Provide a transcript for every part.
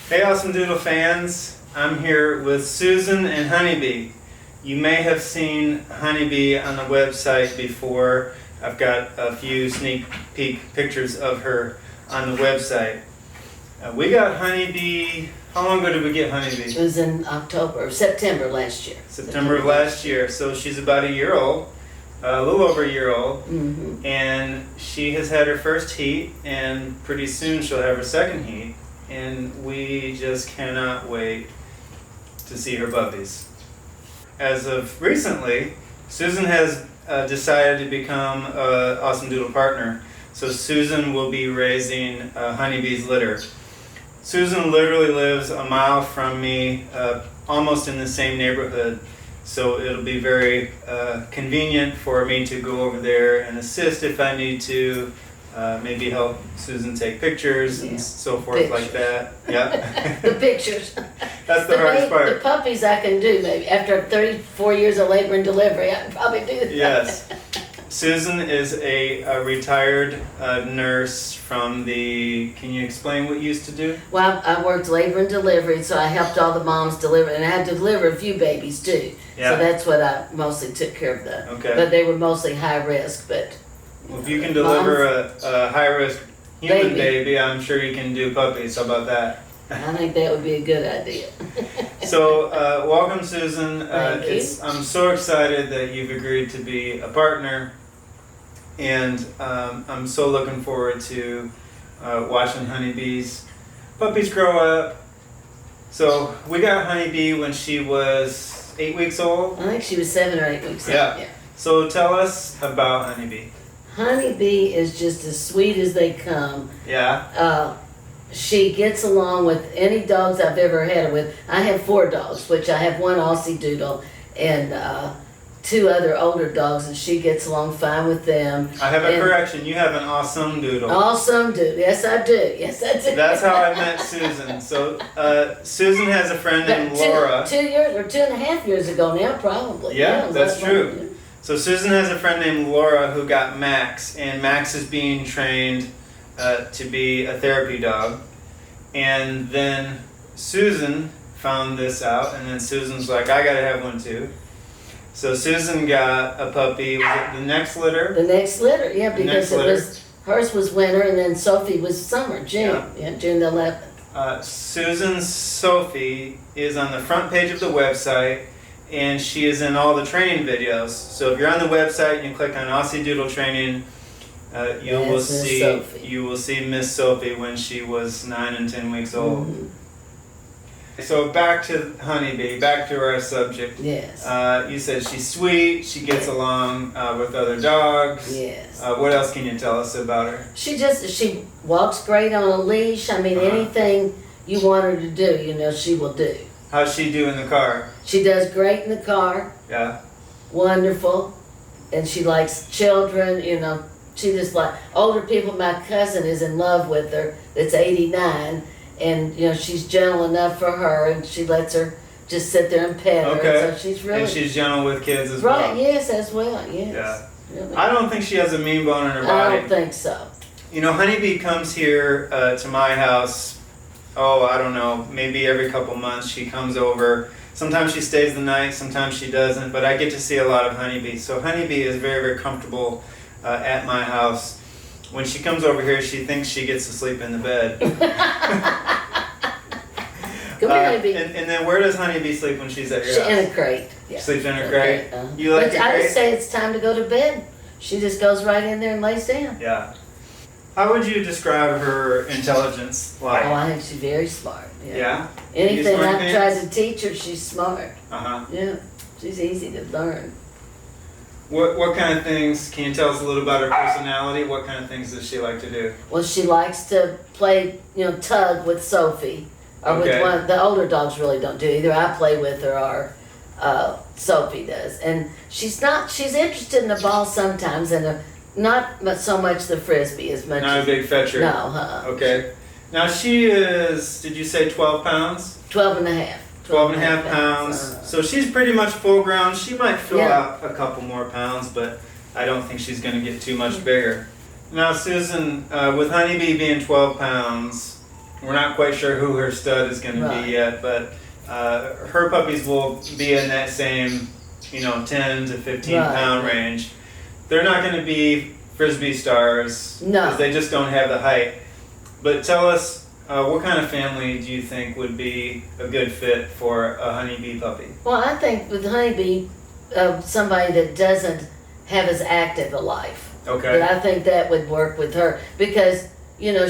Hey AwesomeDoodle fans, I'm here with Susan and HoneyBee. You may have seen HoneyBee on the website before. I've got a few sneak peek pictures of her on the website. We got HoneyBee, how long ago did we get HoneyBee? It was in September last year. September of last year, so she's about a year old, a little over a year old, and she has had her first heat, and pretty soon she'll have her second heat. And we just cannot wait to see her puppies. As of recently, Susan has decided to become an AwesomeDoodle partner. So Susan will be raising HoneyBee's litter. Susan literally lives a mile from me, almost in the same neighborhood. So it'll be very convenient for me to go over there and assist if I need to. Maybe help Susan take pictures and so forth like that. Yeah. The pictures. That's the hardest part. The puppies I can do maybe. After 34 years of labor and delivery, I can probably do that. Yes. Susan is a retired nurse from the, can you explain what you used to do? Well, I worked labor and delivery, so I helped all the moms deliver, and I had to deliver a few babies too. Yeah. So that's what I mostly took care of them. Okay. But they were mostly high risk, but. Well, if you can deliver a high-risk human baby, I'm sure you can do puppies. How about that? I think that would be a good idea. So, welcome, Susan. Thank you. I'm so excited that you've agreed to be a partner, and I'm so looking forward to watching HoneyBee's puppies grow up. So, we got HoneyBee when she was 8 weeks old. I think she was 7 or 8 weeks old. Yeah. So, tell us about HoneyBee. HoneyBee is just as sweet as they come. Yeah. She gets along with any dogs I've ever had her with. I have 4 dogs, which I have one AwesomeDoodle and 2 other older dogs, and she gets along fine with them. I have a correction. You have an AwesomeDoodle. AwesomeDoodle. Yes, I do. Yes, I do. That's how I met Susan. So Susan has a friend named Laura. 2 years or 2.5 years ago now, probably. Yeah, that's true. So Susan has a friend named Laura who got Max, and Max is being trained to be a therapy dog. And then Susan found this out, and then Susan's like, I gotta have one too. So Susan got a puppy. Was it the next litter? The next litter, yeah, because hers was winter, and then Sophie was summer, June, June the 11th. Susan's Sophie is on the front page of the website. And she is in all the training videos. So if you're on the website and you click on AwesomeDoodle training, you will see Miss Sophie when she was 9 and 10 weeks old. So back to HoneyBee, back to our subject. Yes. You said she's sweet. She gets along with other dogs. Yes. What else can you tell us about her? She walks great on a leash. I mean, anything you want her to do, she will do. How's she do in the car? She does great in the car. Yeah. Wonderful. And she likes children, She just like older people. My cousin is in love with her, that's 89. And, she's gentle enough for her, and she lets her just sit there and pet her. Okay. So she's really... And she's gentle with kids as well. Right, yes, as well, yes. Yeah. Really. I don't think she has a mean bone in her body. I don't think so. HoneyBee comes here to my house, I don't know, maybe every couple months she comes over. Sometimes she stays the night, sometimes she doesn't, but I get to see a lot of HoneyBee. So HoneyBee is very, very comfortable at my house. When she comes over here, she thinks she gets to sleep in the bed. Come here, HoneyBee. And then where does HoneyBee sleep when she's at your house? In a crate. Yeah. Sleeps in her crate? You like the I crate? just say it's time to go to bed. She just goes right in there and lays down. Yeah. How would you describe her intelligence like? Oh, I think she's very smart. Yeah? Anything I've tried to teach her, she's smart. Uh-huh. Yeah, she's easy to learn. What kind of things, can you tell us a little about her personality? What kind of things does she like to do? Well, she likes to play, tug with Sophie. Or with one. The older dogs really don't do either. I play with her or Sophie does. And she's interested in the ball sometimes, and not so much the Frisbee as much. Not a big fetcher? No, Okay. Now she is, did you say 12 pounds? 12 and a half. 12 and a half pounds. So she's pretty much full grown. She might fill out a couple more pounds, but I don't think she's going to get too much bigger. Now, Susan, with HoneyBee being 12 pounds, we're not quite sure who her stud is going to Right. be yet, but her puppies will be in that same, 10 to 15 Right. pound range. They're not going to be Frisbee stars No. because they just don't have the height. But tell us, what kind of family do you think would be a good fit for a honeybee puppy? Well, I think with honeybee, somebody that doesn't have as active a life. Okay. But I think that would work with her because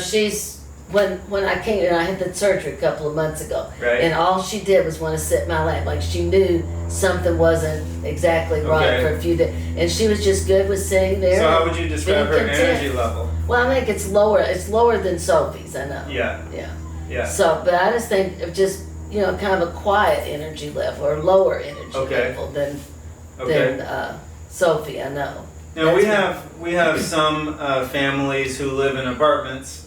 she's when I came and I had the surgery a couple of months ago, Right. and all she did was want to sit in my lap. Like she knew something wasn't exactly right Okay. for a few days, and she was just good with sitting there. So how and would you describe her being content. energy level? Well, I think it's lower. It's lower than Sophie's. I know. Yeah. Yeah. Yeah. So, but I just think of just kind of a quiet energy level or lower energy Okay. level than Okay. Sophie. I know. Now we have some families who live in apartments,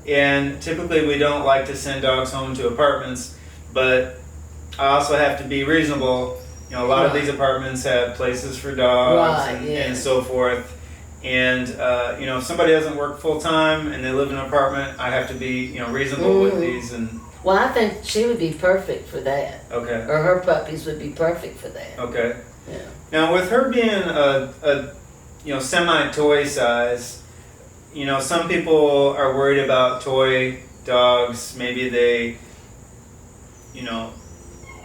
and typically we don't like to send dogs home to apartments, but I also have to be reasonable. A lot of Right. these apartments have places for dogs Right, yeah. and so forth. And if somebody doesn't work full time and they live in an apartment, I have to be reasonable with these. And Well, I think she would be perfect for that, okay, or her puppies would be perfect for that. okay. Yeah. Now with her being a semi-toy size, some people are worried about toy dogs. Maybe they,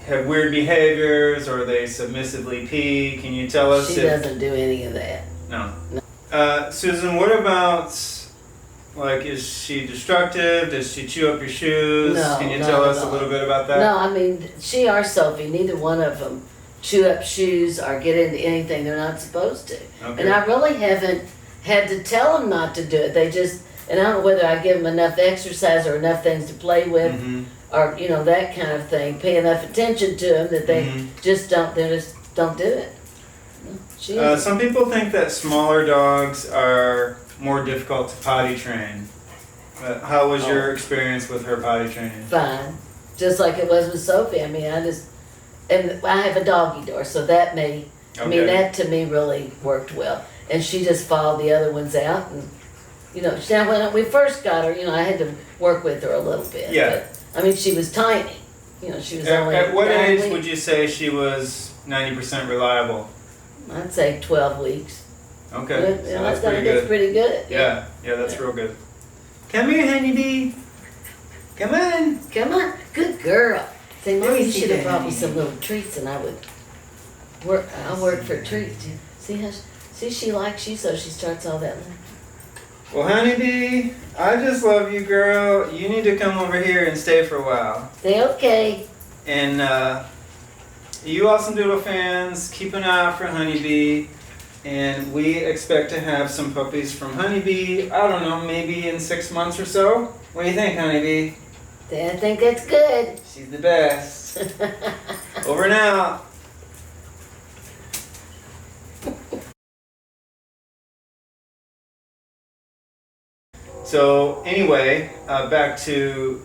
have weird behaviors or they submissively pee. Can you tell us She if... doesn't do any of that. No. Susan, what about, is she destructive? Does she chew up your shoes? No, Can you not tell at us a all. little bit about that? No, I mean, she or Sophie, neither one of them chew up shoes or get into anything they're not supposed to. Okay. And I really haven't had to tell them not to do it. They just, and I don't know whether I give them enough exercise or enough things to play with, Mhm. or that kind of thing. Pay enough attention to them that they Mhm. just don't do it. She is Some people think that smaller dogs are more difficult to potty train. How was your experience with her potty training? fine, just like it was with Sophie. I mean, and I have a doggy door, so that may. I mean, Okay. that to me really worked well. And she just followed the other ones out. And, now when we first got her, I had to work with her a little bit. Yeah. But, I mean, she was tiny. She was only. At what 9 age weeks. would you say she was 90% reliable? I'd say 12 weeks. Okay, Good. so that's pretty That's good. pretty good. Yeah, that's Yeah. real good. Come here, honeybee. Come on. Come on. Good girl. Say, Mom, Let me you see should have that, brought me honey. some little treats and I would work. I'll work for treats. See, she likes you, so she starts all that. Well, honeybee, I just love you, girl. You need to come over here and stay for a while. Say, okay. And you AwesomeDoodle fans, keep an eye out for honeybee. And we expect to have some puppies from honeybee, I don't know, maybe in 6 months or so. What do you think, honeybee? I think that's good. She's the best. Over and out. So anyway, back to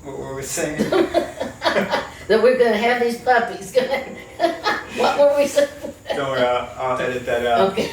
what were we saying? That we're gonna have these puppies. What were we saying? Don't worry, I'll edit that out. Okay.